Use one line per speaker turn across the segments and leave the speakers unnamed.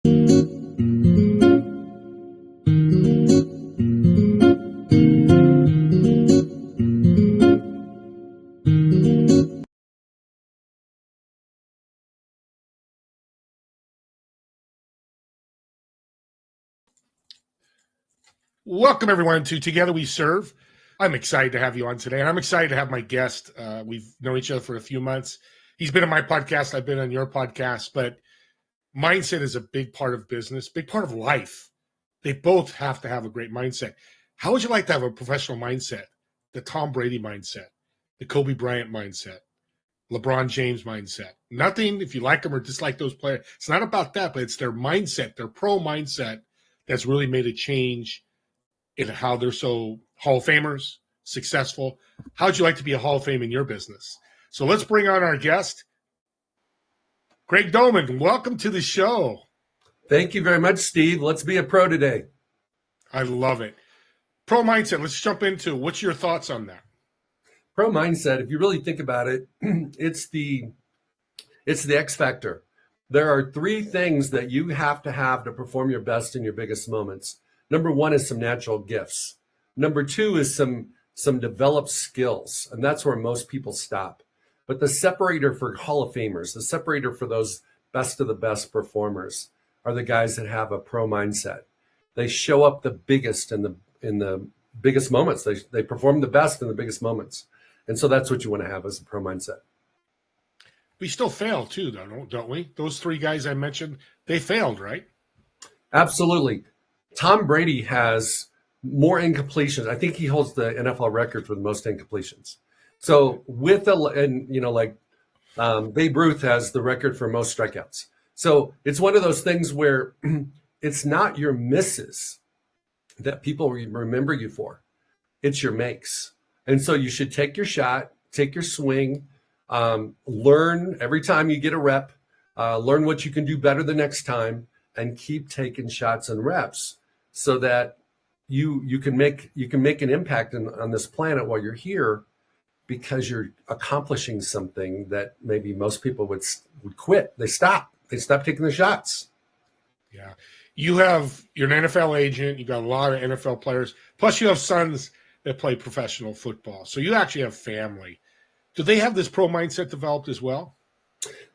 Welcome, everyone, to Together We Serve. I'm excited to have you on today, and I'm excited to have my guest. We've known each other for a few months. He's been on my podcast. I've been on your podcast, but mindset is a big part of business, big part of life. They both have to have a great mindset. How would you like to have a professional mindset? The Tom Brady mindset, the Kobe Bryant mindset, LeBron James mindset. Nothing, if you like them or dislike those players, it's not about that, but it's their mindset, their pro mindset that's really made a change in how they're so Hall of Famers, successful. How'd you like to be a Hall of Fame in your business? So let's bring on our guest, Greg Domann. Welcome to the show.
Thank you very much, Steve. Let's be a pro today.
I love it. Pro mindset, let's jump into it. What's your thoughts on that?
Pro mindset, if you really think about it, it's the X factor. There are three things that you have to perform your best in your biggest moments. Number one is some natural gifts. Number two is some developed skills, and that's where most people stop. But the separator for Hall of Famers, the separator for those best of the best performers are the guys that have a pro mindset. They show up the biggest in the biggest moments. They perform the best in the biggest moments. And so that's what you want to have as a pro mindset.
We still fail too, though, don't we? Those three guys I mentioned, they failed, right?
Absolutely. Tom Brady has more incompletions. I think he holds the NFL record for the most incompletions. So Babe Ruth has the record for most strikeouts. So it's one of those things where it's not your misses that people remember you for. It's your makes. And so you should take your shot, take your swing, learn every time you get a rep, learn what you can do better the next time, and keep taking shots and reps so that you can make an impact on this planet while you're here, because you're accomplishing something that maybe most people would quit. They stop taking the shots.
Yeah. You're an NFL agent. You got a lot of NFL players. Plus you have sons that play professional football. So you actually have family. Do they have this pro mindset developed as well?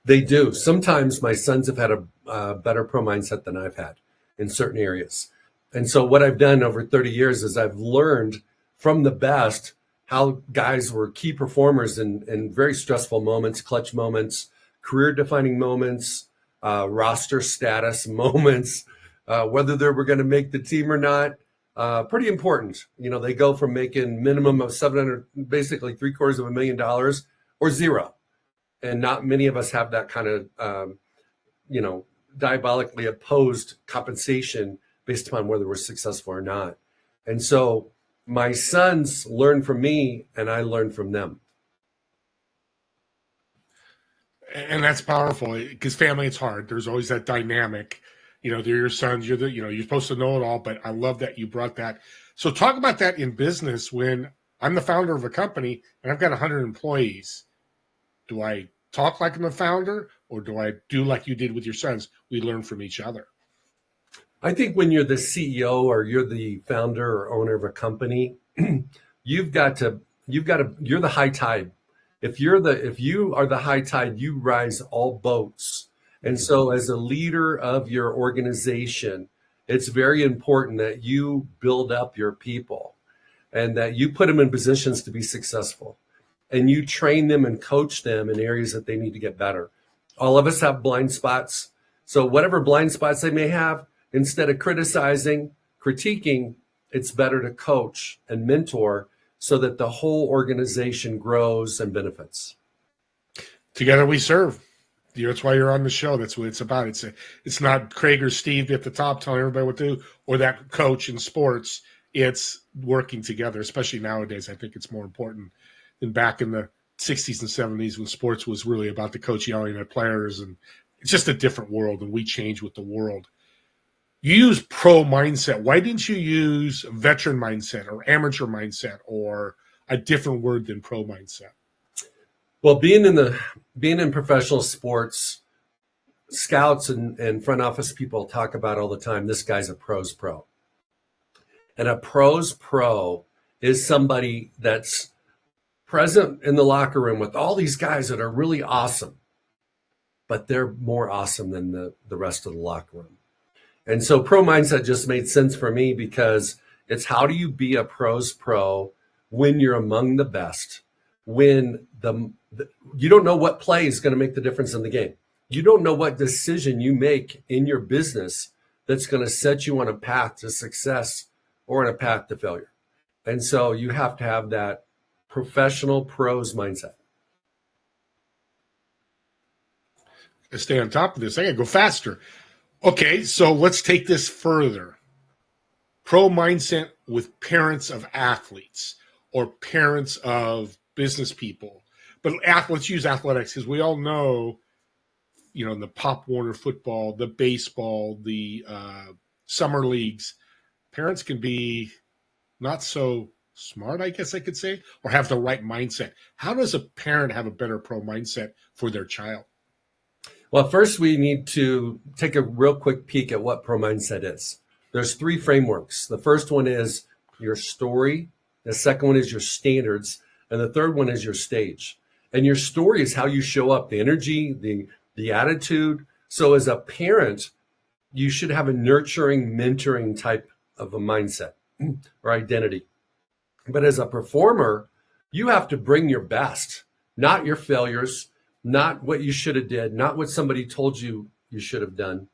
They do. Sometimes my sons have had a better pro mindset than I've had in certain areas. And so what I've done over 30 years is I've learned from the best how guys were key performers in very stressful moments, clutch moments, career-defining moments, roster status moments, whether they were going to make the team or not. Pretty important. They go from making minimum of basically $750,000 or zero. And not many of us have that kind of, diabolically opposed compensation based upon whether we're successful or not. And so my sons learn from me and I learn from them.
And that's powerful because family, it's hard. There's always that dynamic. They're your sons. You're supposed to know it all. But I love that you brought that. So talk about that in business. When I'm the founder of a company and I've got 100 employees, do I talk like I'm a founder, or do I do like you did with your sons? We learn from each other.
I think when you're the CEO or you're the founder or owner of a company, you're the high tide. If you are the high tide, you rise all boats. And so as a leader of your organization, it's very important that you build up your people and that you put them in positions to be successful, and you train them and coach them in areas that they need to get better. All of us have blind spots. So whatever blind spots they may have, instead of critiquing, it's better to coach and mentor so that the whole organization grows and benefits.
Together we serve. That's why you're on the show. That's what it's about. It's not Craig or Steve at the top telling everybody what to do, or that coach in sports. It's working together, especially nowadays. I think it's more important than back in the 60s and 70s when sports was really about the coach yelling at players. And it's just a different world, and we change with the world. You use pro mindset. Why didn't you use veteran mindset or amateur mindset or a different word than pro mindset?
Well, being in professional sports, scouts and front office people talk about all the time, this guy's a pros pro. And a pros pro is somebody that's present in the locker room with all these guys that are really awesome, but they're more awesome than the rest of the locker room. And so pro mindset just made sense for me because it's how do you be a pros pro when you're among the best, when you don't know what play is going to make the difference in the game. You don't know what decision you make in your business that's going to set you on a path to success or on a path to failure. And so you have to have that professional pros mindset.
I stay on top of this. I got to go faster. Okay, so let's take this further. Pro mindset with parents of athletes or parents of business people. But let's use athletics because we all know, in the Pop Warner football, the baseball, the summer leagues, parents can be not so smart, I guess I could say, or have the right mindset. How does a parent have a better pro mindset for their child?
Well, first we need to take a real quick peek at what pro mindset is. There's 3 frameworks. The first one is your story. The second one is your standards. And the third one is your stage. And your story is how you show up, the energy, the attitude. So as a parent, you should have a nurturing, mentoring type of a mindset or identity. But as a performer, you have to bring your best, not your failures, not what you should have did, not what somebody told you you should have done.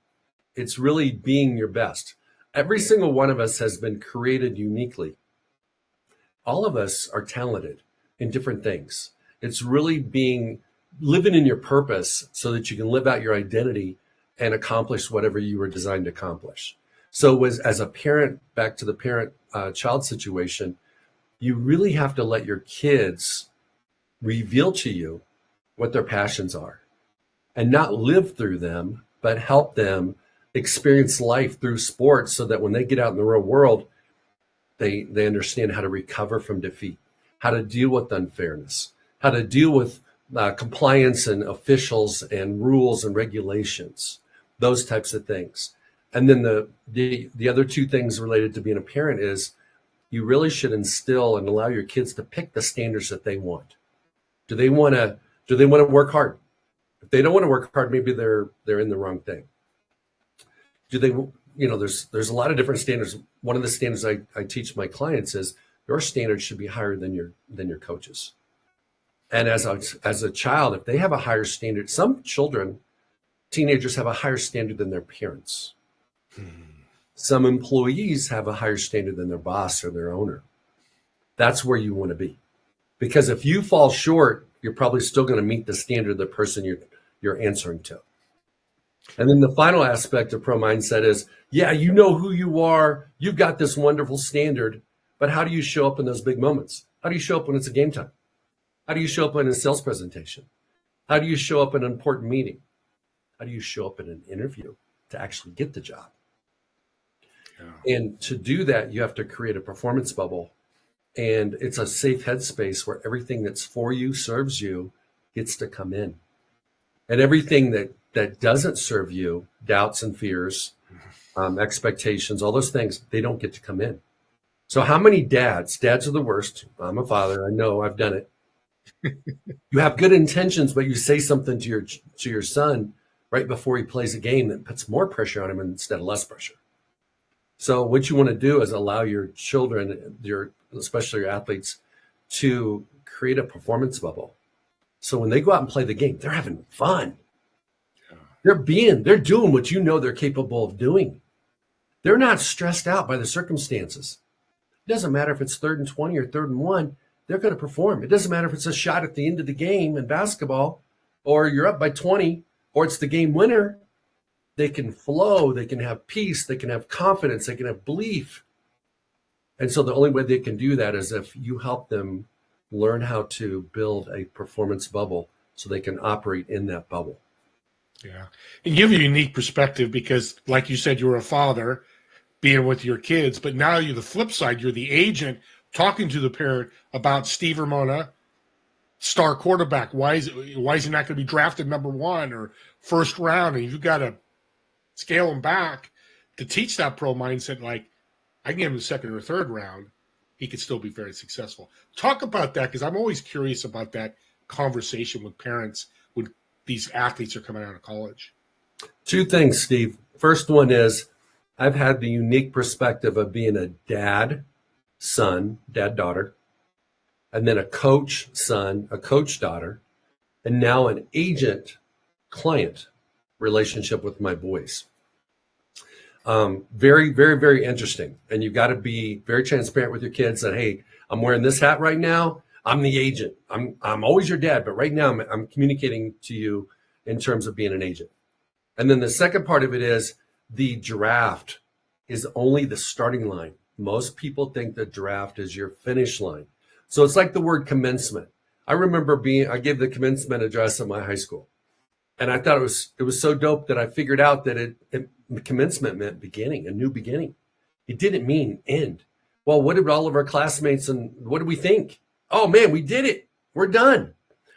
It's really being your best. Every single one of us has been created uniquely. All of us are talented in different things. It's really living in your purpose so that you can live out your identity and accomplish whatever you were designed to accomplish. So as a parent, back to the parent-child situation, you really have to let your kids reveal to you what their passions are and not live through them, but help them experience life through sports so that when they get out in the real world, they understand how to recover from defeat, how to deal with unfairness, how to deal with compliance and officials and rules and regulations, those types of things. And then the other 2 things related to being a parent is you really should instill and allow your kids to pick the standards that they want. Do they want to work hard? If they don't want to work hard, maybe they're in the wrong thing. Do they, there's a lot of different standards. One of the standards I teach my clients is your standards should be higher than your coaches. And as a child, if they have a higher standard, some teenagers have a higher standard than their parents. Some employees have a higher standard than their boss or their owner. That's where you want to be. Because if you fall short, you're probably still going to meet the standard of the person you're answering to. And then the final aspect of pro mindset is, yeah, you know who you are. You've got this wonderful standard, but how do you show up in those big moments? How do you show up when it's a game time? How do you show up in a sales presentation? How do you show up in an important meeting? How do you show up in an interview to actually get the job? Yeah. And to do that, you have to create a performance bubble. And it's a safe headspace where everything that's for you, serves you, gets to come in. And everything that doesn't serve you, doubts and fears, expectations, all those things, they don't get to come in. So how many dads are the worst. I'm a father. I know, I've done it. You have good intentions, but you say something to your son right before he plays a game that puts more pressure on him instead of less pressure. So what you want to do is allow your children, especially your athletes, to create a performance bubble. So when they go out and play the game, they're having fun. They're doing what you know they're capable of doing. They're not stressed out by the circumstances. It doesn't matter if it's 3rd and 20 or 3rd and 1, they're going to perform. It doesn't matter if it's a shot at the end of the game in basketball, or you're up by 20, or it's the game winner. They can flow, they can have peace, they can have confidence, they can have belief. And so the only way they can do that is if you help them learn how to build a performance bubble so they can operate in that bubble.
Yeah. And you have a unique perspective because, like you said, you were a father being with your kids, but now you're the flip side. You're the agent talking to the parent about Steve Ramona, star quarterback. Why is he not going to be drafted number one or first round? And you've got to scale him back to teach that pro mindset. Like, I can give him the second or third round, he could still be very successful. Talk about that, because I'm always curious about that conversation with parents when these athletes are coming out of college.
Two things, Steve. First one is I've had the unique perspective of being a dad, son, dad, daughter, and then a coach, son, a coach, daughter, and now an agent, client relationship with my boys. Very, very, very interesting. And you've got to be very transparent with your kids that, hey, I'm wearing this hat right now. I'm the agent. I'm always your dad, but right now I'm communicating to you in terms of being an agent. And then the second part of it is the draft is only the starting line. Most people think the draft is your finish line. So it's like the word commencement. I remember I gave the commencement address at my high school. And I thought it was so dope that I figured out that commencement meant beginning, a new beginning. It didn't mean end. Well, what did all of our classmates and what did we think? Oh man, we did it. We're done.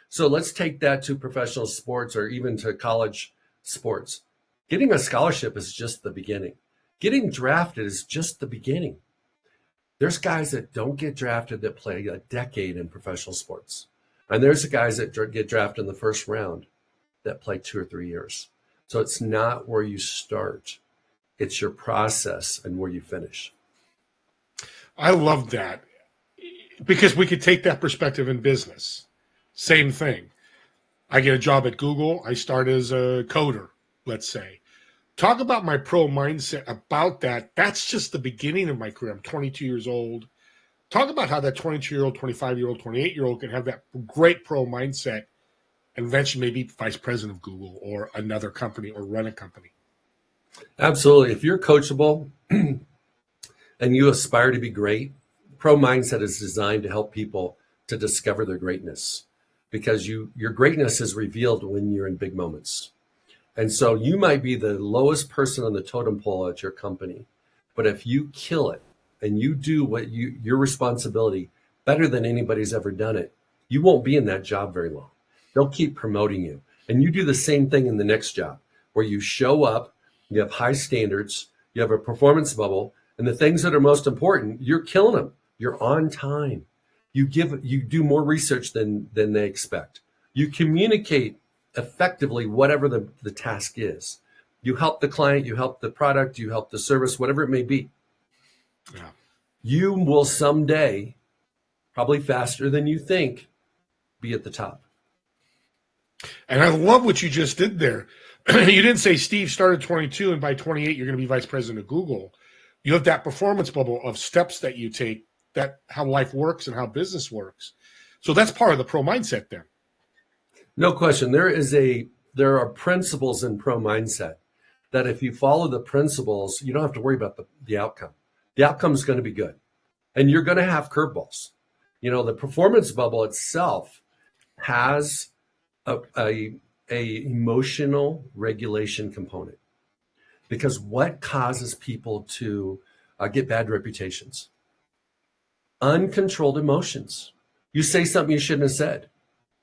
So let's take that to professional sports or even to college sports. Getting a scholarship is just the beginning. Getting drafted is just the beginning. There's guys that don't get drafted that play a decade in professional sports. And there's the guys that get drafted in the first round that play 2 or 3 years. So it's not where you start. It's your process and where you finish.
I love that, because we could take that perspective in business. Same thing. I get a job at Google. I start as a coder, let's say. Talk about my pro mindset about that. That's just the beginning of my career. I'm 22 years old. Talk about how that 22-year-old, 25-year-old, 28-year-old can have that great pro mindset and eventually maybe vice president of Google or another company or run a company.
Absolutely. If you're coachable and you aspire to be great, pro mindset is designed to help people to discover their greatness, because your greatness is revealed when you're in big moments. And so you might be the lowest person on the totem pole at your company, but if you kill it and you do your responsibility better than anybody's ever done it, you won't be in that job very long. They'll keep promoting you. And you do the same thing in the next job, where you show up, you have high standards, you have a performance bubble, and the things that are most important, you're killing them. You're on time. You do more research than they expect. You communicate effectively whatever the task is. You help the client, you help the product, you help the service, whatever it may be.
Yeah.
You will someday, probably faster than you think, be at the top.
And I love what you just did there. You didn't say, Steve, started 22 and by 28 you're going to be vice president of Google. You have that performance bubble of steps that you take, that how life works and how business works. So that's part of the pro mindset then.
No question. There are principles in pro mindset that if you follow the principles, you don't have to worry about the outcome. The outcome is going to be good. And you're going to have curveballs. The performance bubble itself has a emotional regulation component, because what causes people to get bad reputations? Uncontrolled emotions. You say something you shouldn't have said.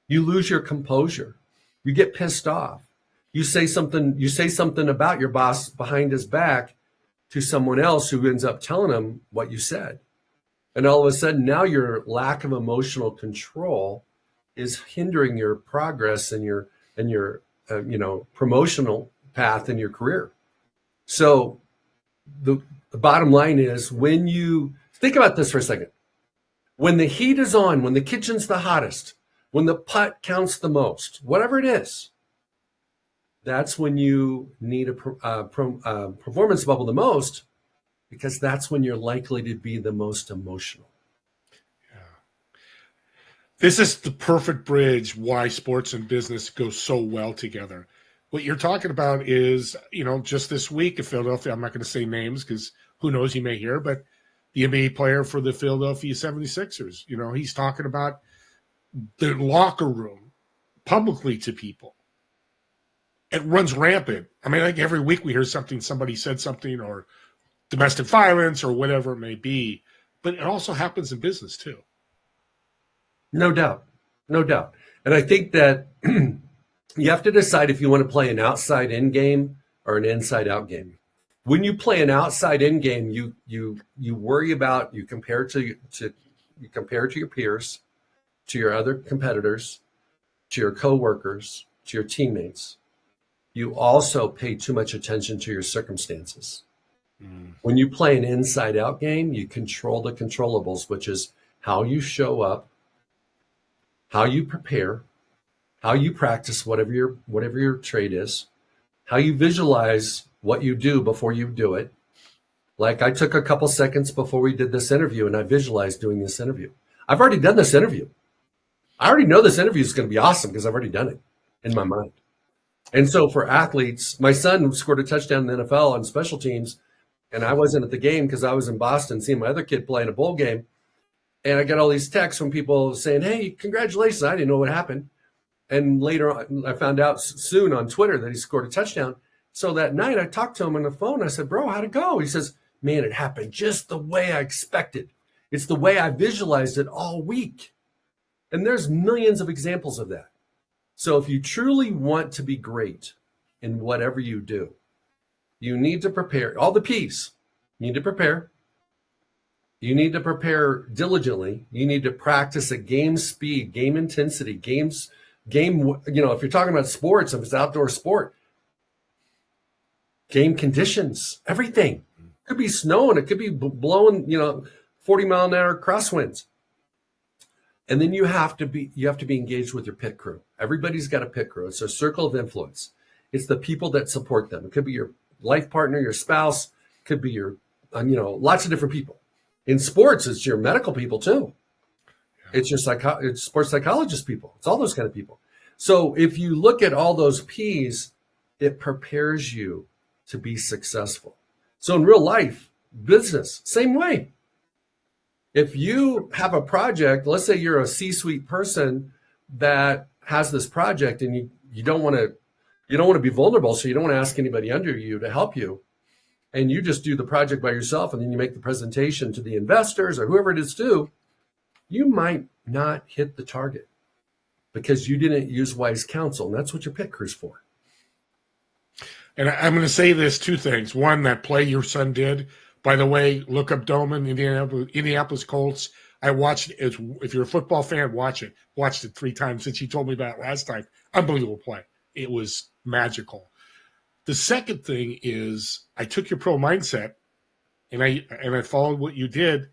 You lose your composure. You get pissed off. You say something about your boss behind his back to someone else who ends up telling him what you said. And all of a sudden now your lack of emotional control is hindering your progress and your promotional path in your career. So the bottom line is, when you think about this for a second, when the heat is on, when the kitchen's the hottest, when the putt counts the most, whatever it is, that's when you need a performance bubble the most, because that's when you're likely to be the most emotional.
This is the perfect bridge why sports and business go so well together. What you're talking about is, just this week in Philadelphia, I'm not going to say names because who knows, he may hear, but the NBA player for the Philadelphia 76ers, he's talking about the locker room publicly to people. It runs rampant. I mean, like every week we hear somebody said something, or domestic violence or whatever it may be, but it also happens in business too.
No doubt. No doubt. And I think that you have to decide if you want to play an outside in game or an inside out game. When you play an outside in game, you worry about, you compare you compare to your peers, to your other competitors, to your coworkers, to your teammates. You also pay too much attention to your circumstances. When you play an inside out game, you control the controllables, which is how you show up, how you prepare, how you practice whatever your trade is, how you visualize what you do before you do it. Like I took a couple seconds before we did this interview and I visualized doing this interview. I've already done this interview. I already know this interview is going to be awesome because I've already done it in my mind. And so for athletes, my son scored a touchdown in the NFL on special teams, and I wasn't at the game because I was in Boston seeing my other kid play in a bowl game. And I got all these texts from people saying, hey, congratulations. I didn't know what happened. And later on, I found out soon on Twitter that he scored a touchdown. So that night I talked to him on the phone. I said, bro, how'd it go? He says, man, it happened just the way I expected. It's the way I visualized it all week. And there's millions of examples of that. So if you truly want to be great in whatever you do, you need to prepare all the P's. You need to prepare. You need to prepare diligently. You need to practice at game speed, game intensity, game, if you're talking about sports, if it's outdoor sport, game conditions, everything. It could be snowing. It could be blowing, 40-mile-an-hour crosswinds. And then you have to be engaged with your pit crew. Everybody's got a pit crew. It's a circle of influence. It's the people that support them. It could be your life partner, your spouse, it could be your, lots of different people. In sports, it's your medical people too. It's your it's sports psychologist people. It's all those kind of people. So if you look at all those P's, it prepares you to be successful. So in real life, business, same way. If you have a project, let's say you're a C-suite person that has this project and you don't want to be vulnerable, so you don't want to ask anybody under you to help you, and you just do the project by yourself and then you make the presentation to the investors or whoever it is to, you might not hit the target because you didn't use wise counsel. And that's what your pit crew's for.
And I'm going to say this, two things. One, that play your son did. By the way, look up Domann, Indianapolis Colts. I watched it. If you're a football fan, watch it. Watched it 3 times since you told me about it last time. Unbelievable play. It was magical. The second thing is I took your pro mindset and I followed what you did,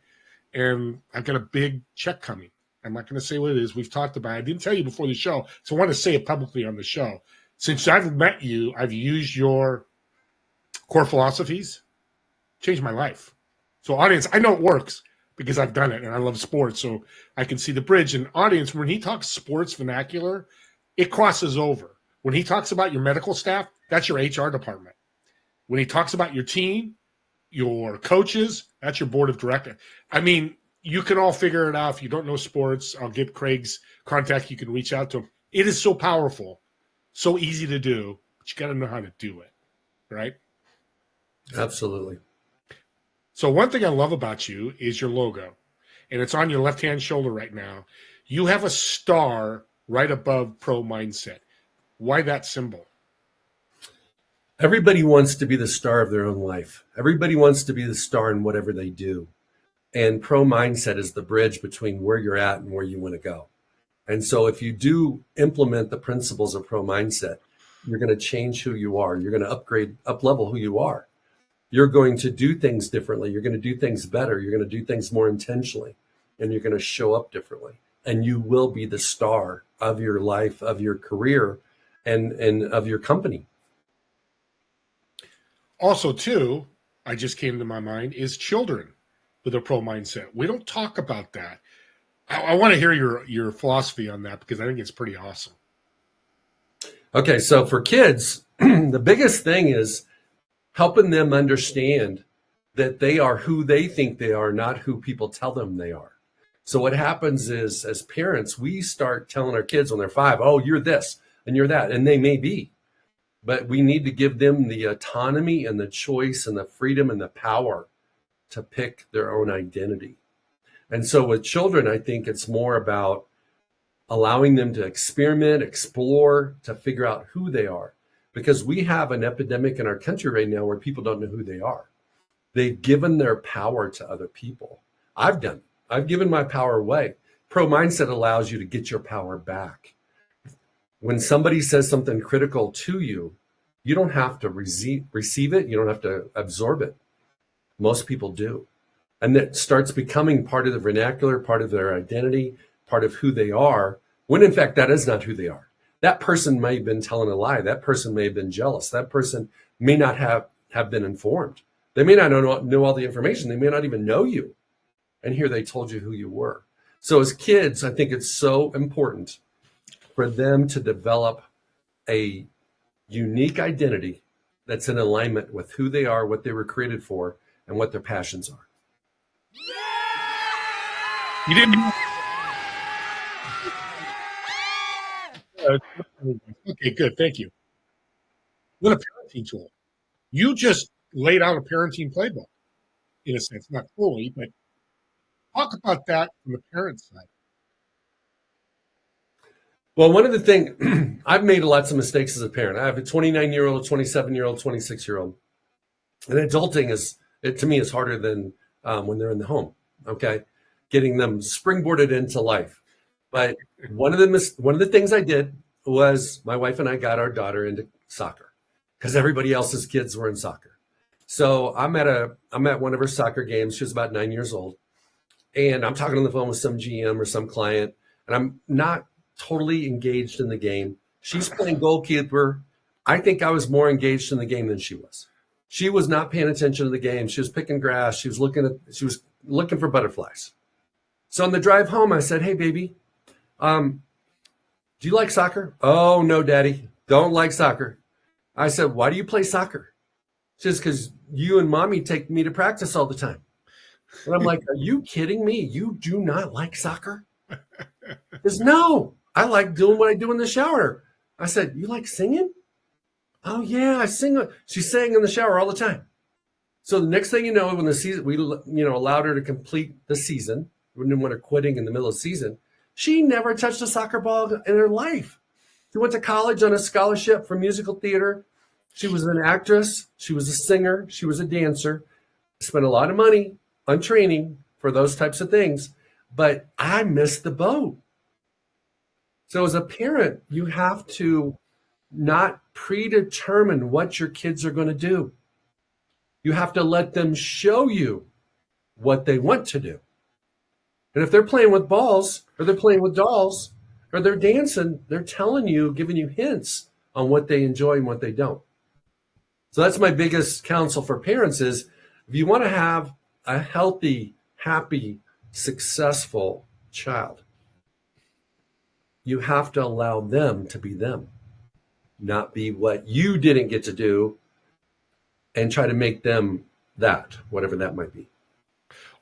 and I've got a big check coming. I'm not going to say what it is. We've talked about it. I didn't tell you before the show, so I want to say it publicly on the show. Since I've met you, I've used your core philosophies, changed my life. So audience, I know it works because I've done it and I love sports, so I can see the bridge. And audience, when he talks sports vernacular, it crosses over. When he talks about your medical staff, that's your HR department. When he talks about your team, your coaches, that's your board of directors. I mean, you can all figure it out. If you don't know sports, I'll get Craig's contact. You can reach out to him. It is so powerful, so easy to do, but you got to know how to do it, right?
Absolutely.
So one thing I love about you is your logo, and it's on your left-hand shoulder right now. You have a star right above Pro Mindset. Why that symbol?
Everybody wants to be the star of their own life. Everybody wants to be the star in whatever they do. And Pro Mindset is the bridge between where you're at and where you want to go. And so if you do implement the principles of Pro Mindset, you're going to change who you are. You're going to up-level who you are. You're going to do things differently. You're going to do things better. You're going to do things more intentionally, and you're going to show up differently. And you will be the star of your life, of your career, and of your company.
Also, too, I just came to my mind, is children with a pro mindset. We don't talk about that. I want to hear your philosophy on that because I think it's pretty awesome.
Okay, so for kids, the biggest thing is helping them understand that they are who they think they are, not who people tell them they are. So what happens is, as parents, we start telling our kids when they're 5, oh, you're this and you're that, and they may be. But we need to give them the autonomy and the choice and the freedom and the power to pick their own identity. And so with children, I think it's more about allowing them to experiment, explore, to figure out who they are. Because we have an epidemic in our country right now where people don't know who they are. They've given their power to other people. I've done it. I've given my power away. Pro mindset allows you to get your power back. When somebody says something critical to you, you don't have to receive it. You don't have to absorb it. Most people do. And that starts becoming part of the vernacular, part of their identity, part of who they are, when in fact that is not who they are. That person may have been telling a lie. That person may have been jealous. That person may not have been informed. They may not know all the information. They may not even know you. And here they told you who you were. So as kids, I think it's so important for them to develop a unique identity that's in alignment with who they are, what they were created for, and what their passions are.
You didn't. Okay, good. Thank you. What a parenting tool. You just laid out a parenting playbook, in a sense, not fully, but talk about that from the parent side.
Well, one of the things, I've made lots of mistakes as a parent. I have a 29-year-old, a 27-year-old, 26-year-old. And adulting to me, is harder than when they're in the home, okay? Getting them springboarded into life. But one of the things I did was my wife and I got our daughter into soccer because everybody else's kids were in soccer. So I'm at one of her soccer games. She was about 9 years old. And I'm talking on the phone with some GM or some client, and I'm not totally engaged in the game. She's playing goalkeeper. I think I was more engaged in the game than she was. She was not paying attention to the game. She was picking grass. She was looking for butterflies. So on the drive home, I said, "Hey, baby, do you like soccer?" "Oh, no, Daddy, don't like soccer." I said, "Why do you play soccer?" She says, "Because you and Mommy take me to practice all the time." And I'm like, "Are you kidding me? You do not like soccer?" She says, "No, I like doing what I do in the shower." I said, "You like singing?" "Oh, yeah, I sing." She sang in the shower all the time. So the next thing you know, when the season, we allowed her to complete the season, we didn't want her quitting in the middle of the season. She never touched a soccer ball in her life. She went to college on a scholarship for musical theater. She was an actress. She was a singer. She was a dancer. Spent a lot of money on training for those types of things. But I missed the boat. So as a parent, you have to not predetermine what your kids are going to do. You have to let them show you what they want to do. And if they're playing with balls or they're playing with dolls or they're dancing, they're telling you, giving you hints on what they enjoy and what they don't. So that's my biggest counsel for parents is if you want to have a healthy, happy, successful child, you have to allow them to be them, not be what you didn't get to do and try to make them that, whatever that might be.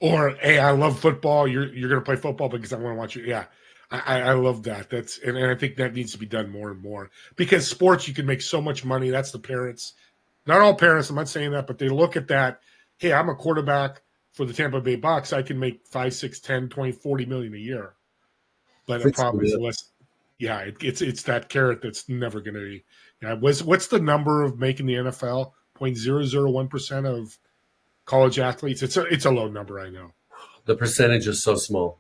Or, hey, I love football. You're going to play football because I want to watch you. Yeah, I love that. And I think that needs to be done more and more because sports, you can make so much money. That's the parents. Not all parents, I'm not saying that, but they look at that. Hey, I'm a quarterback for the Tampa Bay Bucks. I can make 5, 6, 10, 20, 40 million a year. But the problem is less. Yeah, it's that carrot that's never going to be. Yeah, what's the number of making the NFL? 0.001% of college athletes. It's a low number, I know.
The percentage is so small.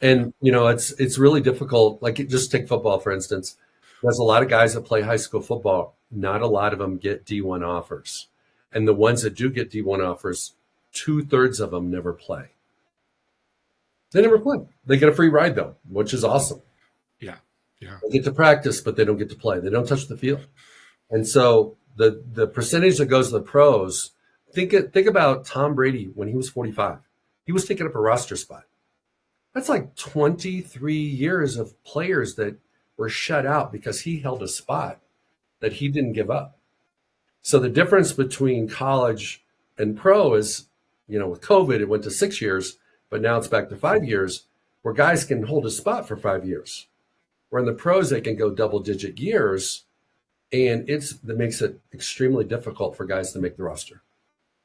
And it's really difficult. Like just take football, for instance. There's a lot of guys that play high school football. Not a lot of them get D1 offers. And the ones that do get D1 offers, 2/3 of them never play. They never play. They get a free ride though, which is awesome.
Yeah.
They get to practice, but they don't get to play. They don't touch the field. And so the percentage that goes to the pros, think about Tom Brady when he was 45. He was taking up a roster spot. That's like 23 years of players that were shut out because he held a spot that he didn't give up. So the difference between college and pro is, with COVID, it went to 6 years, but now it's back to 5 years where guys can hold a spot for 5 years. Where in the pros, they can go double-digit years, and that makes it extremely difficult for guys to make the roster.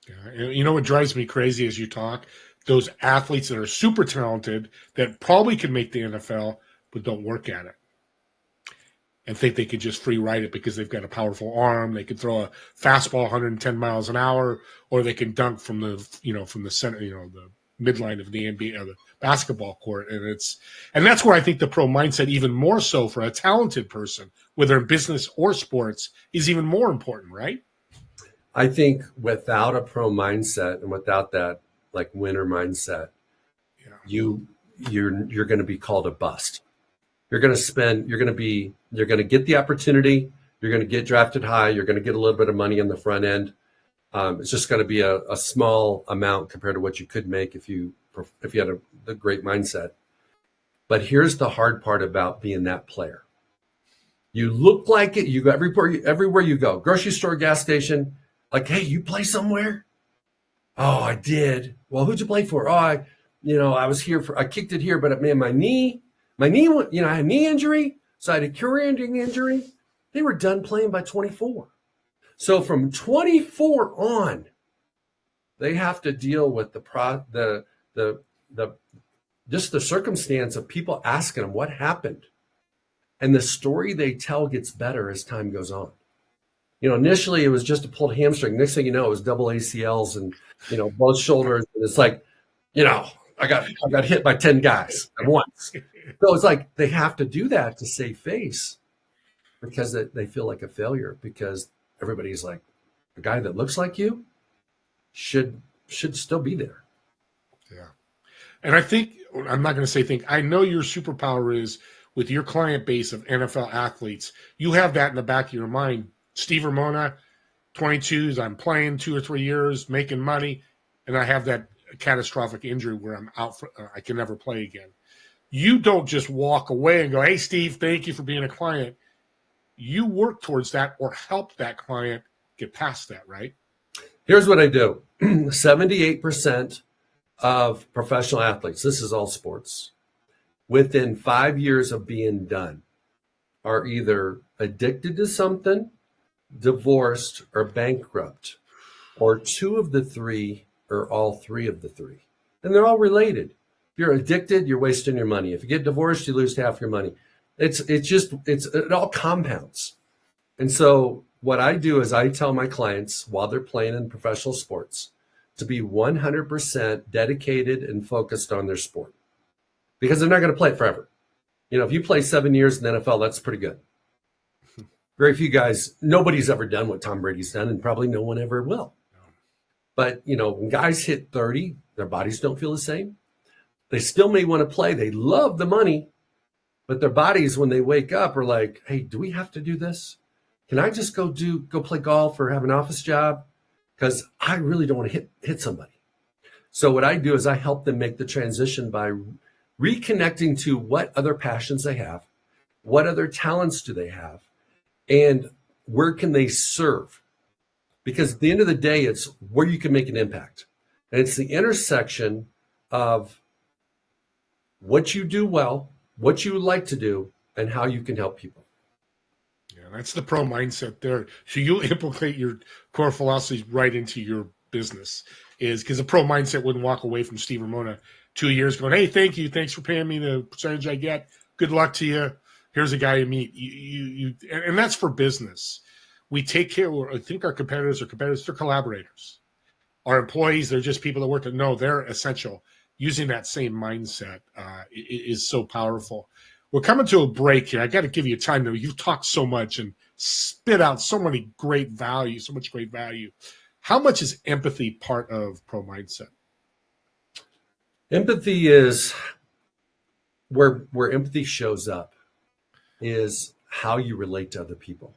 Yeah. You know what drives me crazy as you talk? Those athletes that are super talented that probably can make the NFL, but don't work at it and think they could just free ride it because they've got a powerful arm. They could throw a fastball 110 miles an hour, or they can dunk from the center, the midline of the NBA or the basketball court. And that's where I think the pro mindset, even more so for a talented person, whether in business or sports, is even more important, right?
I think without a pro mindset and without that like winner mindset, you're going to be called a bust. You're going to get the opportunity. You're going to get drafted high. You're going to get a little bit of money on the front end. It's just going to be a small amount compared to what you could make if you had a great mindset. But here's the hard part about being that player. You look like it. You go everywhere you go, grocery store, gas station. Like, hey, you play somewhere? Oh, I did. Well, who'd you play for? Oh, I was here I kicked it here, but man, my knee, I had a knee injury. So I had a career-ending injury. They were done playing by 24. So from 24 on, they have to deal with the circumstance of people asking them what happened. And the story they tell gets better as time goes on. Initially it was just a pulled hamstring. Next thing you know, it was double ACLs and, both shoulders. And it's like, I got hit by 10 guys at once. So it's like they have to do that to save face because they feel like a failure because everybody's like, the guy that looks like you should still be there.
Yeah. And I think, I'm not going to say I know your superpower is with your client base of NFL athletes. You have that in the back of your mind. Steve Ramona, 22s, I'm playing 2 or 3 years, making money, and I have that catastrophic injury where I'm out I can never play again. You don't just walk away and go, hey, Steve, thank you for being a client. You work towards that or help that client get past that, right?
Here's what I do. 78% of professional athletes, this is all sports, within 5 years of being done are either addicted to something, divorced, or bankrupt, or 2 of the 3 or all 3 of the 3. And they're all related. If you're addicted, you're wasting your money. If you get divorced, you lose half your money. It all compounds. And so what I do is I tell my clients while they're playing in professional sports to be 100% dedicated and focused on their sport because they're not going to play it forever. If you play 7 years in the NFL, that's pretty good. Very few guys, nobody's ever done what Tom Brady's done, and probably no one ever will. But, when guys hit 30, their bodies don't feel the same. They still may want to play. They love the money, but their bodies, when they wake up, are like, hey, do we have to do this? Can I just go play golf or have an office job? Because I really don't want to hit somebody. So what I do is I help them make the transition by reconnecting to what other passions they have, what other talents do they have, and where can they serve? Because at the end of the day, it's where you can make an impact. And it's the intersection of what you do well, what you like to do, and how you can help people.
Yeah, that's the pro mindset there. So you implicate your core philosophies right into your business. Is because a pro mindset wouldn't walk away from Steve Ramona 2 years going, hey, thank you. Thanks for paying me the percentage I get. Good luck to you. Here's a guy you meet. And that's for business. We take care. I think our competitors, they're collaborators. Our employees, they're just people that work. No, they're essential. Using that same mindset is so powerful. We're coming to a break here. I got to give you time, though. You've talked so much and spit out so much great value. How much is empathy part of pro mindset?
Empathy is where empathy shows up is how you relate to other people.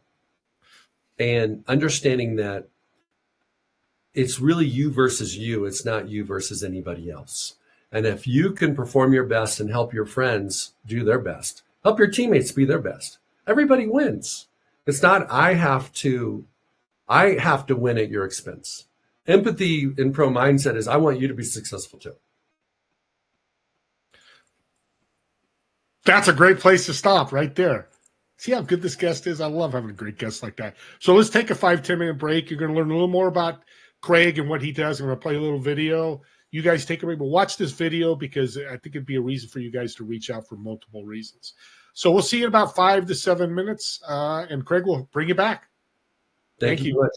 And understanding that it's really you versus you. It's not you versus anybody else. And if you can perform your best and help your friends do their best, help your teammates be their best, everybody wins. It's not I have to win at your expense. Empathy in pro mindset is I want you to be successful too.
That's a great place to stop right there. See how good this guest is? I love having a great guest like that. So let's take a 5-10 minute break. You're going to learn a little more about Craig and what he does. I'm going to play a little video. you guys take a break, but watch this video because I think it'd be a reason for you guys to reach out for multiple reasons. So we'll see you in about 5 to 7 minutes, and Craig will bring you back.
Thank you much.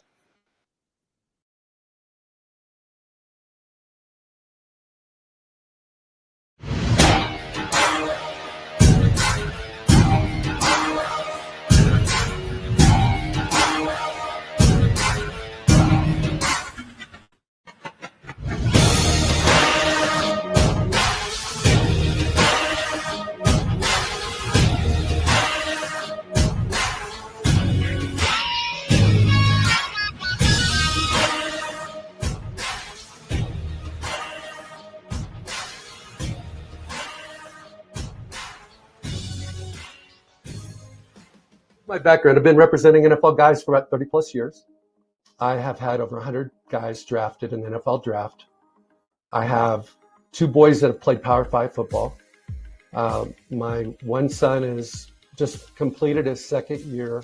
My background, I've been representing NFL guys for about 30 plus years. I have had over 100 guys drafted in the NFL draft. I have 2 boys that have played Power 5 football. My one son has just completed his 2nd year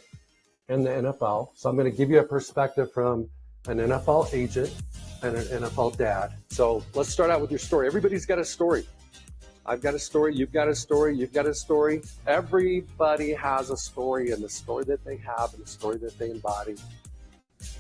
in the NFL. So I'm going to give you a perspective from an NFL agent and an NFL dad. So let's start out with your story. Everybody's got a story. I've got a story, you've got a story, you've got a story. Everybody has a story, and the story that they have and the story that they embody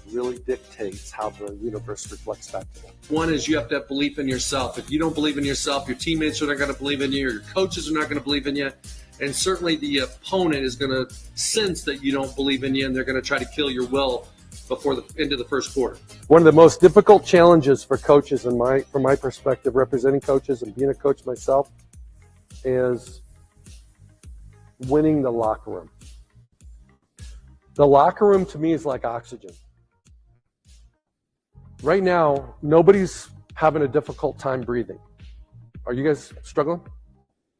really dictates how the universe reflects back to them. One is you have to have belief in yourself. If you don't believe in yourself, your teammates are not going to believe in you, your coaches are not going to believe in you, and certainly the opponent is going to sense that you don't believe in you, and they're going to try to kill your will before the end of the first quarter. One of the most difficult challenges for coaches, from my perspective, representing coaches and being a coach myself, is winning the locker room. The locker room to me is like oxygen. Right now, nobody's having a difficult time breathing. Are you guys struggling?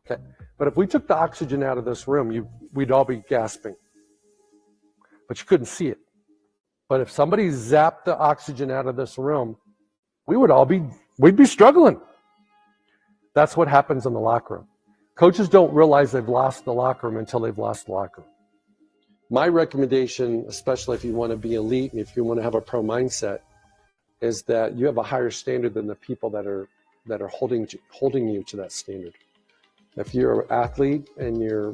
Okay. But if we took the oxygen out of this room, we'd all be gasping. But you couldn't see it. But if somebody zapped the oxygen out of this room, we'd be struggling. That's what happens in the locker room. Coaches don't realize they've lost the locker room until they've lost the locker room. My recommendation, especially if you want to be elite and if you want to have a pro mindset, is that you have a higher standard than the people that are holding you to that standard. If you're an athlete and your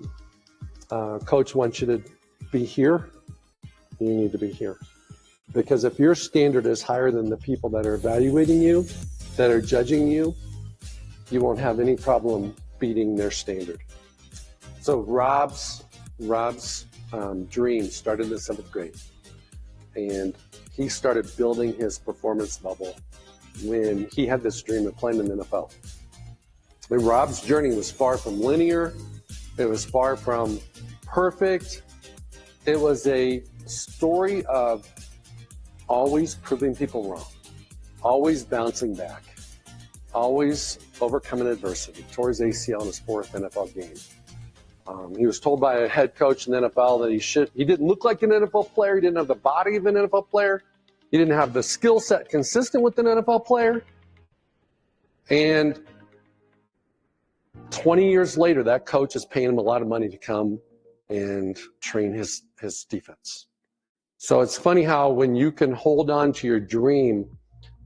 coach wants you to be here, you need to be here. Because if your standard is higher than the people that are evaluating you, that are judging you, you won't have any problem beating their standard. So Rob's dream started in the 7th grade. And he started building his performance bubble when he had this dream of playing in the NFL. And Rob's journey was far from linear. It was far from perfect. It was a story of always proving people wrong, always bouncing back, always overcoming adversity. Tore his ACL in his 4th NFL game. He was told by a head coach in the NFL that he didn't look like an NFL player. He didn't have the body of an NFL player. He didn't have the skill set consistent with an NFL player. And 20 years later, that coach is paying him a lot of money to come and train his defense. So it's funny how when you can hold on to your dream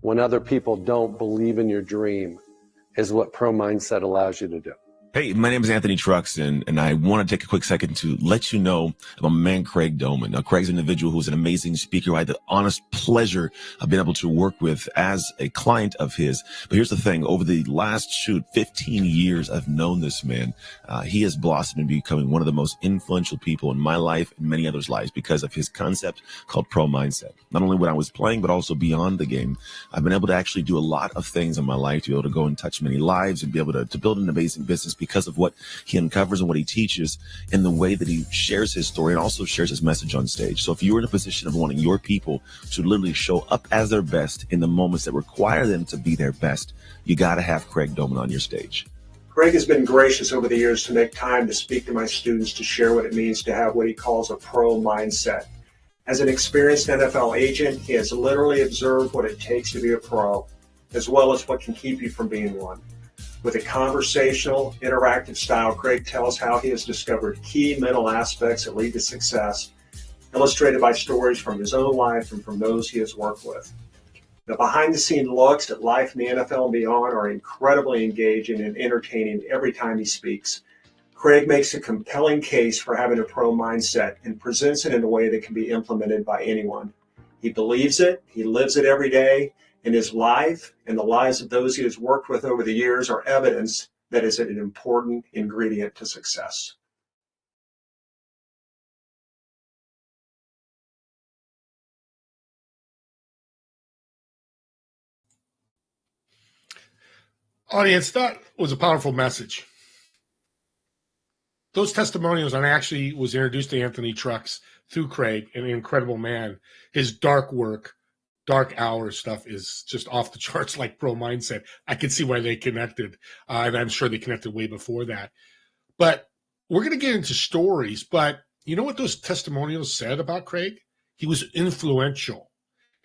when other people don't believe in your dream is what pro mindset allows you to do.
Hey, my name is Anthony Truxton, and I want to take a quick second to let you know about my man, Craig Domann. Now, Craig's an individual who's an amazing speaker who I had the honest pleasure of being able to work with as a client of his. But here's the thing. Over the last, 15 years I've known this man, he has blossomed into becoming one of the most influential people in my life and many others' lives because of his concept called pro mindset. Not only when I was playing, but also beyond the game. I've been able to actually do a lot of things in my life to be able to go and touch many lives and be able to build an amazing business because of what he uncovers and what he teaches in the way that he shares his story and also shares his message on stage. So if you're in a position of wanting your people to literally show up as their best in the moments that require them to be their best, you got to have Craig Domann on your stage.
Craig has been gracious over the years to make time to speak to my students to share what it means to have what he calls a pro mindset. As an experienced NFL agent, he has literally observed what it takes to be a pro, as well as what can keep you from being one. With a conversational, interactive style, Craig tells how he has discovered key mental aspects that lead to success, illustrated by stories from his own life and from those he has worked with. The behind-the-scenes looks at life in the NFL and beyond are incredibly engaging and entertaining every time he speaks. Craig makes a compelling case for having a pro mindset and presents it in a way that can be implemented by anyone. He believes it, he lives it every day, and his life and the lives of those he has worked with over the years are evidence that is an important ingredient to success.
Audience, that was a powerful message. Those testimonials, and I actually was introduced to Anthony Trucks through Craig, an incredible man. His dark work, dark hour stuff is just off the charts, like pro mindset. I can see why they connected, and I'm sure they connected way before that. But we're going to get into stories, but you know what those testimonials said about Craig? He was influential.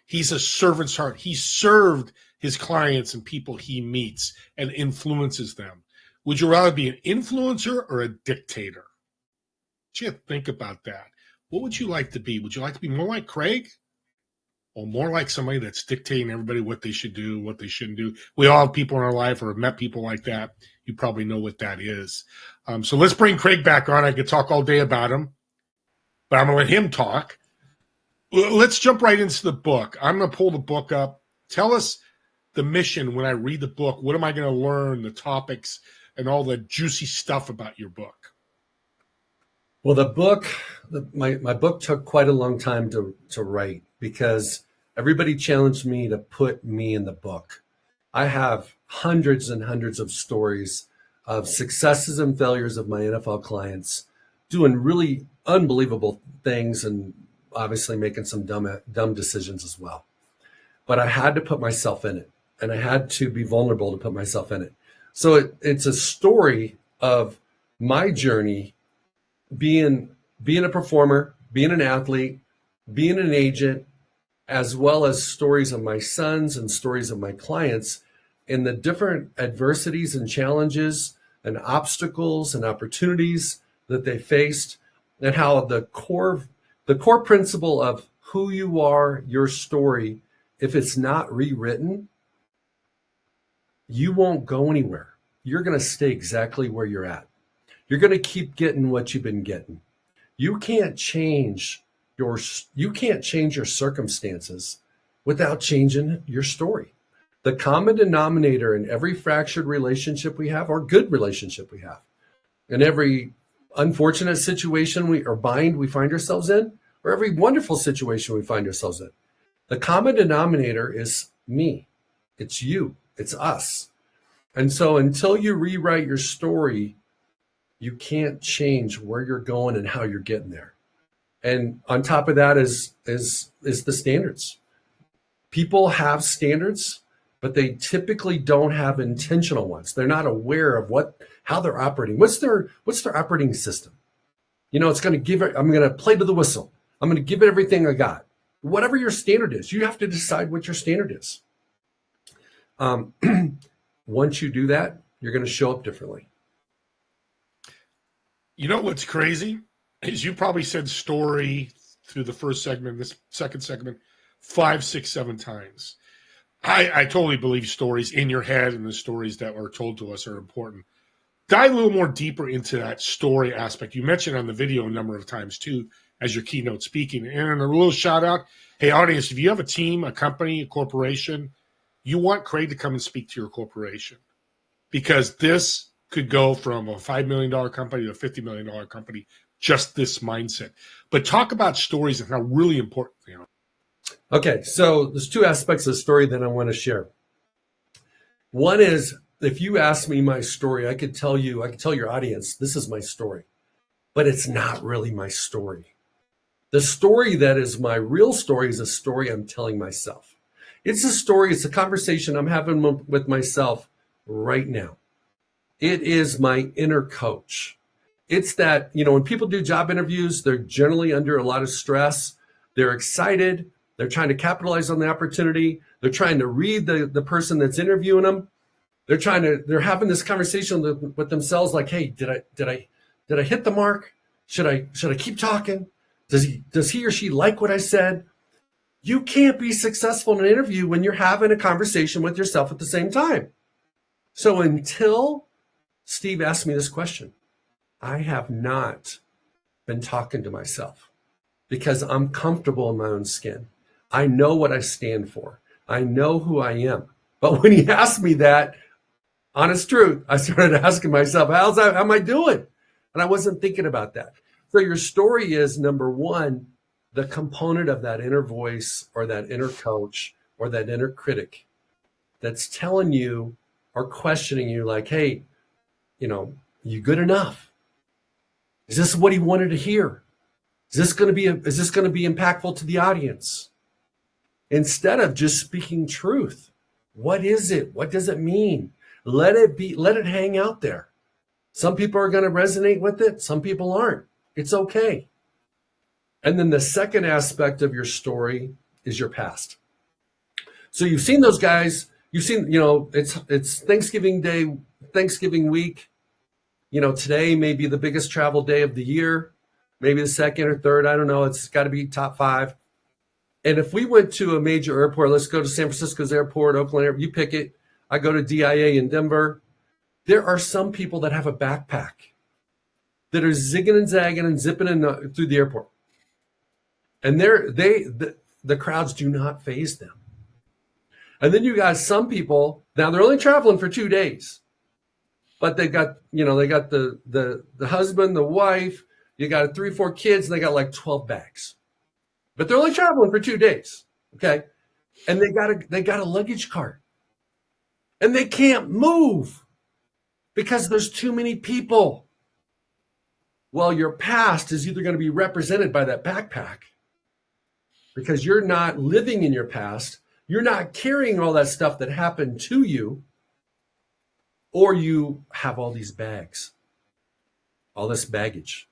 He's a servant's heart. He served his clients and people he meets and influences them. Would you rather be an influencer or a dictator? You think about that. What would you like to be? Would you like to be more like Craig or more like somebody that's dictating everybody what they should do, what they shouldn't do? We all have people in our life or have met people like that. You probably know what that is. So let's bring Craig back on. I could talk all day about him, but I'm going to let him talk. Let's jump right into the book. I'm going to pull the book up. Tell us the mission when I read the book. What am I going to learn, the topics, and all the juicy stuff about your book?
Well, the book, my book took quite a long time to write because everybody challenged me to put me in the book. I have hundreds and hundreds of stories of successes and failures of my NFL clients doing really unbelievable things and obviously making some dumb decisions as well. But I had to put myself in it, and I had to be vulnerable to put myself in it. So it's a story of my journey being a performer, being an athlete, being an agent, as well as stories of my sons and stories of my clients and the different adversities and challenges and obstacles and opportunities that they faced, and how the core principle of who you are, your story, if it's not rewritten, you won't go anywhere. You're going to stay exactly where you're at. You're going to keep getting what you've been getting. You can't change your circumstances without changing your story. The common denominator in every fractured relationship we have, or good relationship we have, in every unfortunate situation we find ourselves in, or every wonderful situation we find ourselves in, the common denominator is me. It's you. It's us. And so until you rewrite your story, you can't change where you're going and how you're getting there. And on top of that is the standards. People have standards, but they typically don't have intentional ones. They're not aware of how they're operating. What's their operating system? You know, I'm going to play to the whistle. I'm going to give it everything I got. Whatever your standard is, you have to decide what your standard is. Once you do that, you're going to show up differently.
You know what's crazy is you probably said story through the first segment, this second segment, 5, 6, 7 times. I totally believe stories in your head and the stories that are told to us are important. Dive a little more deeper into that story aspect. You mentioned on the video a number of times too as your keynote speaking. And a little shout out, hey audience, if you have a team, a company, a corporation, you want Craig to come and speak to your corporation, because this could go from a $5 million company to a $50 million company, just this mindset. But talk about stories and how really important they are.
Okay, so there's 2 aspects of the story that I want to share. One is, if you ask me my story, I could tell your audience, this is my story, but it's not really my story. The story that is my real story is a story I'm telling myself. It's a conversation I'm having with myself right now. It is my inner coach. It's that, when people do job interviews, they're generally under a lot of stress. They're excited. They're trying to capitalize on the opportunity. They're trying to read the person that's interviewing them. They're having this conversation with themselves like, hey, did I hit the mark? Should I keep talking? Does he or she like what I said? You can't be successful in an interview when you're having a conversation with yourself at the same time. So until Steve asked me this question, I have not been talking to myself because I'm comfortable in my own skin. I know what I stand for. I know who I am. But when he asked me that, honest truth, I started asking myself, how am I doing? And I wasn't thinking about that. So your story is, number one, the component of that inner voice or that inner coach or that inner critic that's telling you or questioning you like, hey, you good enough? Is this what he wanted to hear? Is this going to be impactful to the audience? Instead of just speaking truth, what is it? What does it mean? Let it hang out there. Some people are going to resonate with it. Some people aren't. It's okay. And then the second aspect of your story is your past. So you've seen those guys, it's Thanksgiving Day, Thanksgiving week. Today may be the biggest travel day of the year, maybe the second or third. I don't know. It's got to be top 5. And if we went to a major airport, let's go to San Francisco's airport, Oakland airport, you pick it. I go to DIA in Denver. There are some people that have a backpack that are zigging and zagging and zipping in through the airport. And the crowds do not faze them. And then you got some people, now they're only traveling for 2 days, but they got the husband, the wife, you got 3, 4 kids, and they got like 12 bags. But they're only traveling for 2 days. Okay. And they got a luggage cart. And they can't move because there's too many people. Well, your past is either going to be represented by that backpack because you're not living in your past. You're not carrying all that stuff that happened to you, or you have all these bags, all this baggage,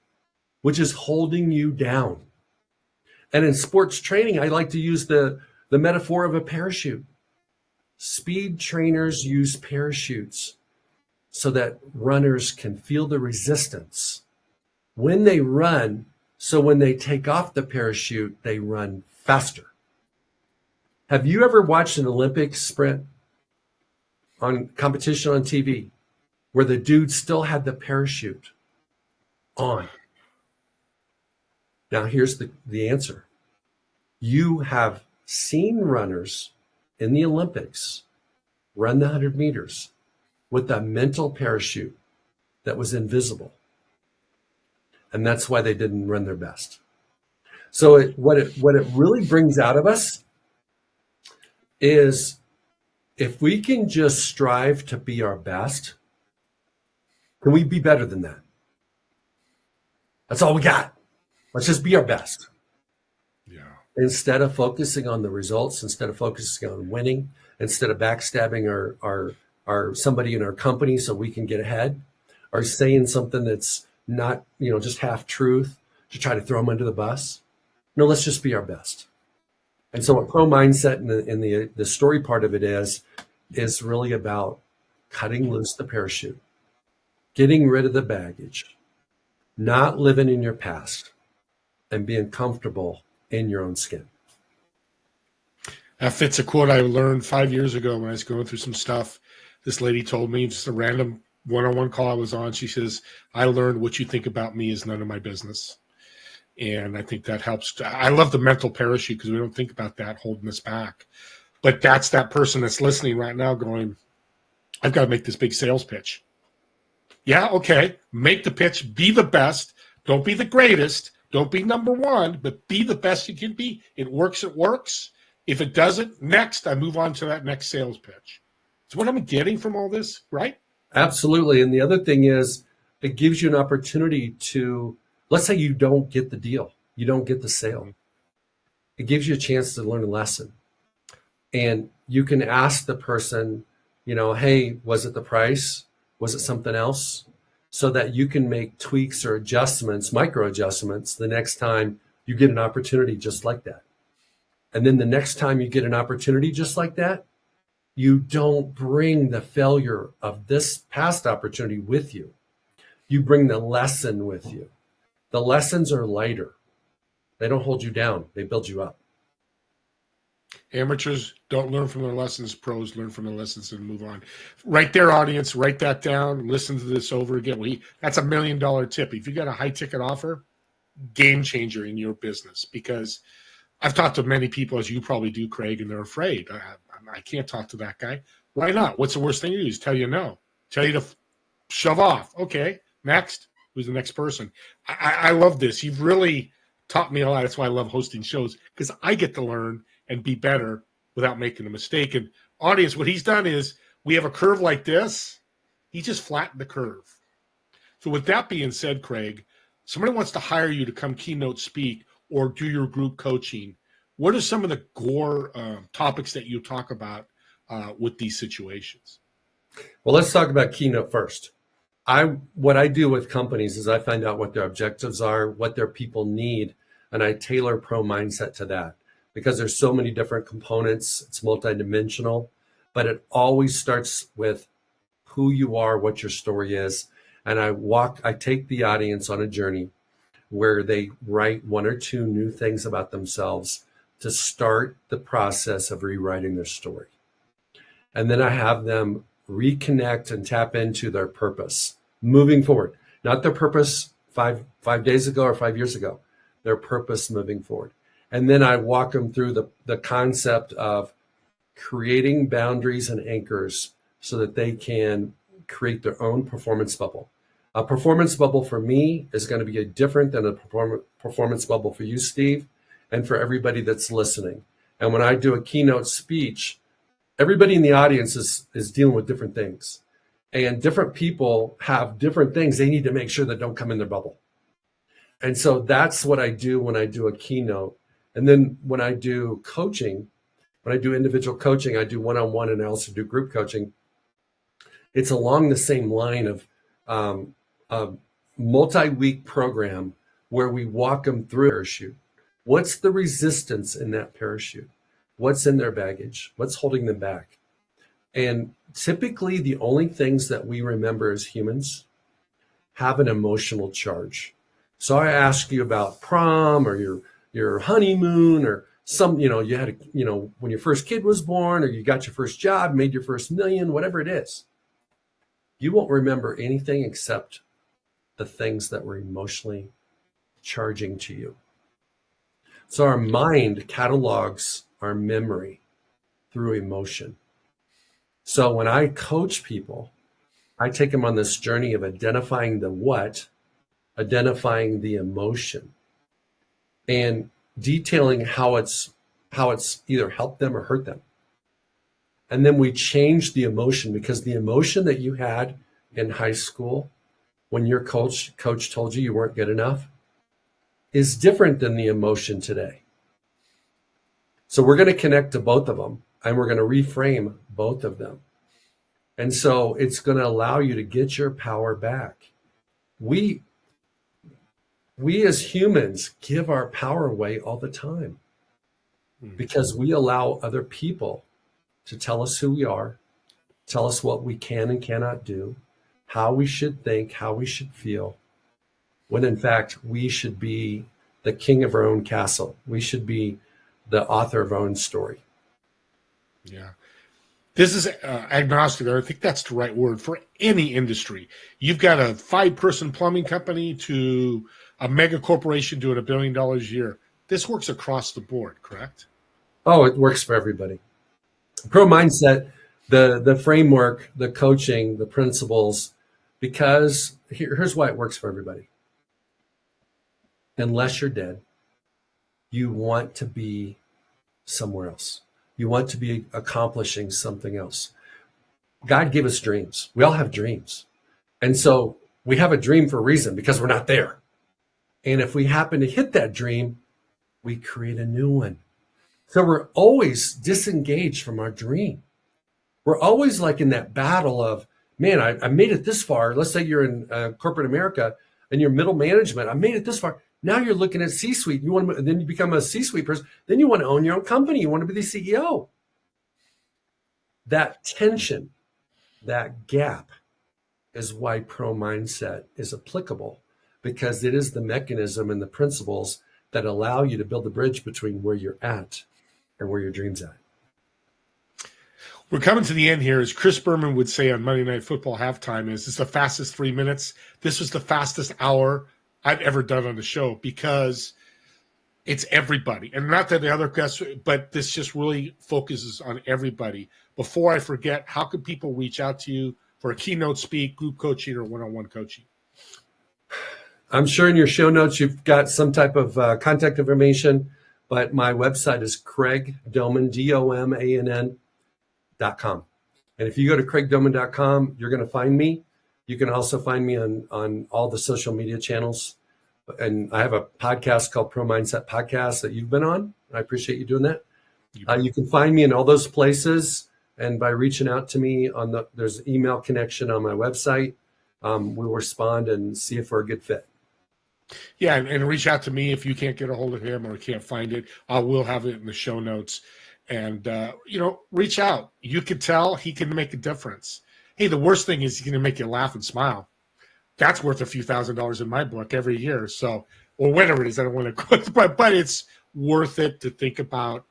which is holding you down. And in sports training, I like to use the metaphor of a parachute. Speed trainers use parachutes so that runners can feel the resistance when they run. So when they take off the parachute, they run faster. Have you ever watched an Olympic sprint on competition on TV where the dude still had the parachute on? Now here's the answer. You have seen runners in the Olympics run the 100 meters with a mental parachute that was invisible. And that's why they didn't run their best. So what it really brings out of us is if we can just strive to be our best, can we be better than that? That's all we got. Let's just be our best.
Yeah.
Instead of focusing on the results, instead of focusing on winning, instead of backstabbing our somebody in our company so we can get ahead, or saying something that's not, just half truth to try to throw them under the bus. No, let's just be our best. And so what pro mindset in the story part of it is really about cutting loose the parachute, getting rid of the baggage, not living in your past, and being comfortable in your own skin.
That fits a quote I learned 5 years ago when I was going through some stuff. This lady told me, just a random one-on-one call I was on, she says, I learned what you think about me is none of my business. And I think that helps. I love the mental parachute because we don't think about that holding us back. But that's that person that's listening right now going, I've got to make this big sales pitch. Yeah, okay. Make the pitch. Be the best. Don't be the greatest. Don't be number one, but be the best you can be. It works, it works. If it doesn't, next, I move on to that next sales pitch. It's what I'm getting from all this, right?
Absolutely. And the other thing is it gives you an opportunity to, let's say you don't get the deal, you don't get the sale. It gives you a chance to learn a lesson. And you can ask the person, hey, was it the price? Was it something else? So that you can make tweaks or adjustments, micro adjustments, the next time you get an opportunity just like that. And then the next time you get an opportunity just like that, you don't bring the failure of this past opportunity with you. You bring the lesson with you. The lessons are lighter. They don't hold you down. They build you up.
Amateurs don't learn from their lessons. Pros learn from their lessons and move on. Right there, audience. Write that down. Listen to this over again. That's $1 million tip. If you got a high ticket offer, game changer in your business. Because I've talked to many people, as you probably do, Craig, and they're afraid. I can't talk to that guy. Why not? What's the worst thing to do? Is tell you no. Tell you to shove off. Okay, next. Who's the next person? I love this. You've really taught me a lot. That's why I love hosting shows, because I get to learn and be better without making a mistake. And audience, what he's done is, we have a curve like this. He just flattened the curve. So with that being said, Craig, somebody wants to hire you to come keynote speak or do your group coaching. What are some of the core topics that you talk about with these situations?
Well, let's talk about keynote first. What I do with companies is I find out what their objectives are, what their people need, and I tailor pro mindset to that, because there's so many different components. It's multidimensional, but it always starts with who you are, what your story is. And I take the audience on a journey where they write 1 or 2 new things about themselves to start the process of rewriting their story. And then I have them reconnect and tap into their purpose moving forward, not their purpose five days ago or 5 years ago, their purpose moving forward. And then I walk them through the concept of creating boundaries and anchors so that they can create their own performance bubble. A performance bubble for me is going to be different than a performance bubble for you, Steve, and for everybody that's listening. And when I do a keynote speech, everybody in the audience is dealing with different things. And different people have different things they need to make sure that don't come in their bubble. And so that's what I do when I do a keynote. And then when I do coaching, when I do individual coaching, I do one-on-one, and I also do group coaching. It's along the same line of a multi-week program where we walk them through a parachute. What's the resistance in that parachute? What's in their baggage? What's holding them back? And typically the only things that we remember as humans have an emotional charge. So I ask you about prom or your honeymoon, or some, you had when your first kid was born, or you got your first job, made your first million, whatever it is. You won't remember anything except the things that were emotionally charging to you. So our mind catalogs our memory through emotion. So when I coach people, I take them on this journey of identifying the what, identifying the emotion, and detailing how it's either helped them or hurt them. And then we change the emotion, because the emotion that you had in high school when your coach told you weren't good enough is different than the emotion today. So we're going to connect to both of them, and we're going to reframe both of them. And so it's going to allow you to get your power back. We as humans give our power away all the time because we allow other people to tell us who we are, tell us what we can and cannot do, how we should think, how we should feel, when in fact we should be the king of our own castle. We should be the author of our own story.
Yeah. This is agnostic. I think that's the right word for any industry. You've got a 5-person plumbing company to a mega corporation doing $1 billion a year. This works across the board, correct?
Oh, it works for everybody. Pro mindset, the framework, the coaching, the principles, because here's why it works for everybody. Unless you're dead, you want to be somewhere else. You want to be accomplishing something else. God gave us dreams. We all have dreams. And so we have a dream for a reason, because we're not there. And if we happen to hit that dream, we create a new one. So we're always disengaged from our dream. We're always like in that battle of, man, I made it this far. Let's say you're in corporate America and you're middle management. I made it this far. Now you're looking at C-suite. Then you become a C-suite person. Then you want to own your own company. You want to be the CEO. That tension, that gap is why pro mindset is applicable, because it is the mechanism and the principles that allow you to build the bridge between where you're at and where your dream's at.
We're coming to the end here. As Chris Berman would say on Monday Night Football halftime, is this the fastest 3 minutes? This was the fastest hour I've ever done on the show because it's everybody. And not that the other guests, but this just really focuses on everybody. Before I forget, how can people reach out to you for a keynote speak, group coaching, or one-on-one coaching?
I'm sure in your show notes you've got some type of contact information, but my website is craigdomann, DOMANN.com. And if you go to craigdomann.com, you're going to find me. You can also find me on all the social media channels. And I have a podcast called Pro Mindset Podcast that you've been on. I appreciate you doing that. You can find me in all those places. And by reaching out to me there's an email connection on my website. We'll respond and see if we're a good fit.
Yeah, and reach out to me if you can't get a hold of him or can't find it. I will have it in the show notes. And, reach out. You can tell he can make a difference. Hey, the worst thing is he's going to make you laugh and smile. That's worth a few $1,000s in my book every year. So, or whatever it is, I don't want to quote, but it's worth it to think about.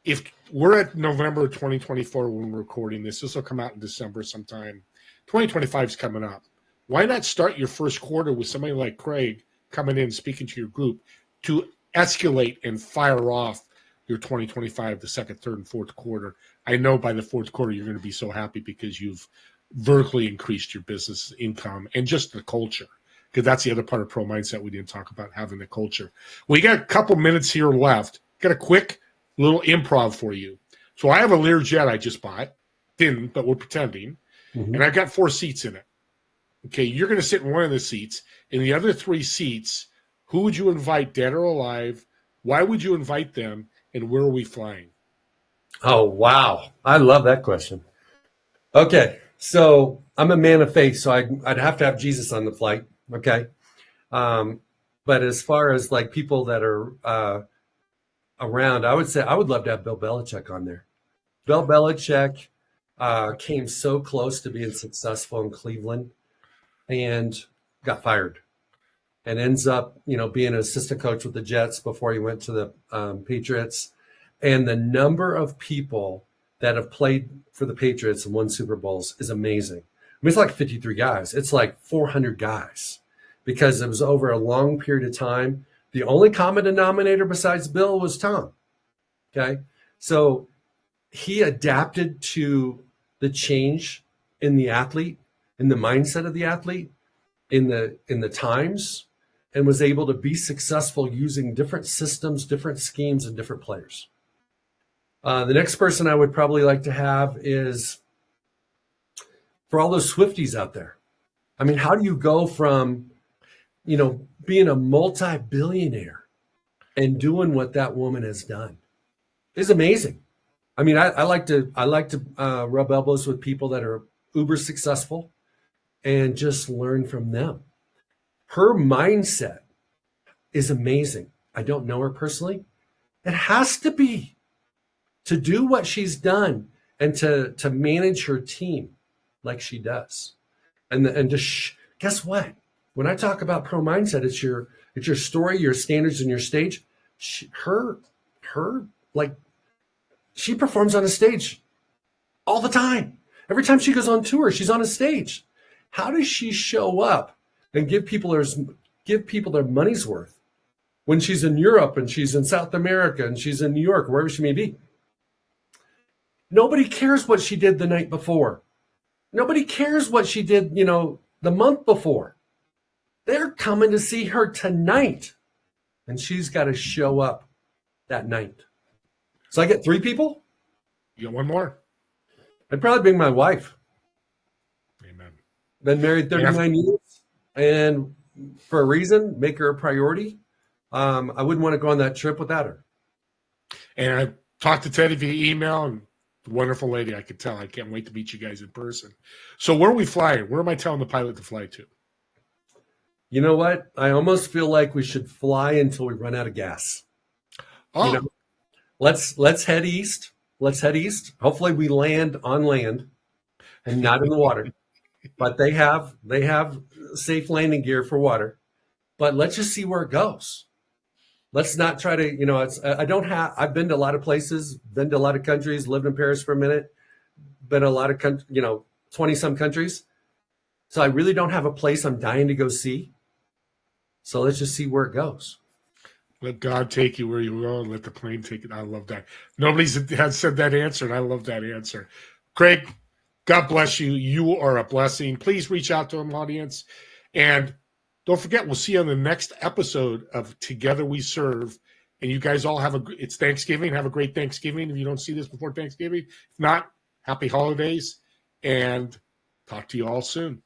If we're at November 2024 when we're recording this will come out in December sometime. 2025 is coming up. Why not start your first quarter with somebody like Craig coming in, speaking to your group to escalate and fire off your 2025, the second, third, and fourth quarter. I know by the fourth quarter, you're going to be so happy because you've vertically increased your business income and just the culture, because that's the other part of Pro Mindset we didn't talk about, having the culture. We got a couple minutes here left. Got a quick little improv for you. So I have a Learjet I just bought. Didn't, but we're pretending. Mm-hmm. And I've got 4 seats in it. Okay, you're going to sit in one of the seats. In the other 3 seats, who would you invite, dead or alive? Why would you invite them? And where are we flying?
Oh, wow. I love that question. Okay, so I'm a man of faith, so I'd have to have Jesus on the flight, okay? But as far as like people that are around, I would say I would love to have Bill Belichick on there. Bill Belichick came so close to being successful in Cleveland and got fired and ends up, being an assistant coach with the Jets before he went to the Patriots. And the number of people that have played for the Patriots and won Super Bowls is amazing. I mean, it's like 53 guys. It's like 400 guys because it was over a long period of time. The only common denominator besides Bill was Tom. Okay. So he adapted to the change in the athlete, in the mindset of the athlete, in the times, and was able to be successful using different systems, different schemes, and different players. The next person I would probably like to have is for all those Swifties out there. I mean, how do you go from, being a multi-billionaire and doing what that woman has done? It's amazing. I mean, I like to rub elbows with people that are uber successful and just learn from them. Her mindset is amazing. I don't know her personally. It has to be to do what she's done and to manage her team like she does. And just guess what? When I talk about Pro Mindset, it's your story, your standards, and your stage. She performs on a stage all the time. Every time she goes on tour, she's on a stage. How does she show up and give people their money's worth when she's in Europe and she's in South America and she's in New York, wherever she may be? Nobody cares what she did the night before. Nobody cares what she did, the month before. They're coming to see her tonight, and she's got to show up that night. So I get 3 people?
You got one more?
I'd probably bring my wife.
Amen.
Been married 39 years, and for a reason, make her a priority. I wouldn't want to go on that trip without her.
And I talked to Teddy via email, and wonderful lady, I could tell. I can't wait to meet you guys in person. So where are we flying? Where am I telling the pilot to fly to?
You know what? I almost feel like we should fly until we run out of gas.
Oh.
Let's head east. Let's head east. Hopefully we land on land and not in the water. But they have safe landing gear for water. But let's just see where it goes. let's not try to, I've been to a lot of places, been to a lot of countries, lived in Paris for a minute, been to a lot of 20 some countries. So I really don't have a place I'm dying to go see. So let's just see where it goes.
Let God take you where you go and let the plane take it. I love that. Nobody's has said that answer, and I love that answer. Craig, God bless you. You are a blessing. Please reach out to him, audience. And don't forget, we'll see you on the next episode of Together We Serve. And you guys all it's Thanksgiving. Have a great Thanksgiving. If you don't see this before Thanksgiving, if not, happy holidays. And talk to you all soon.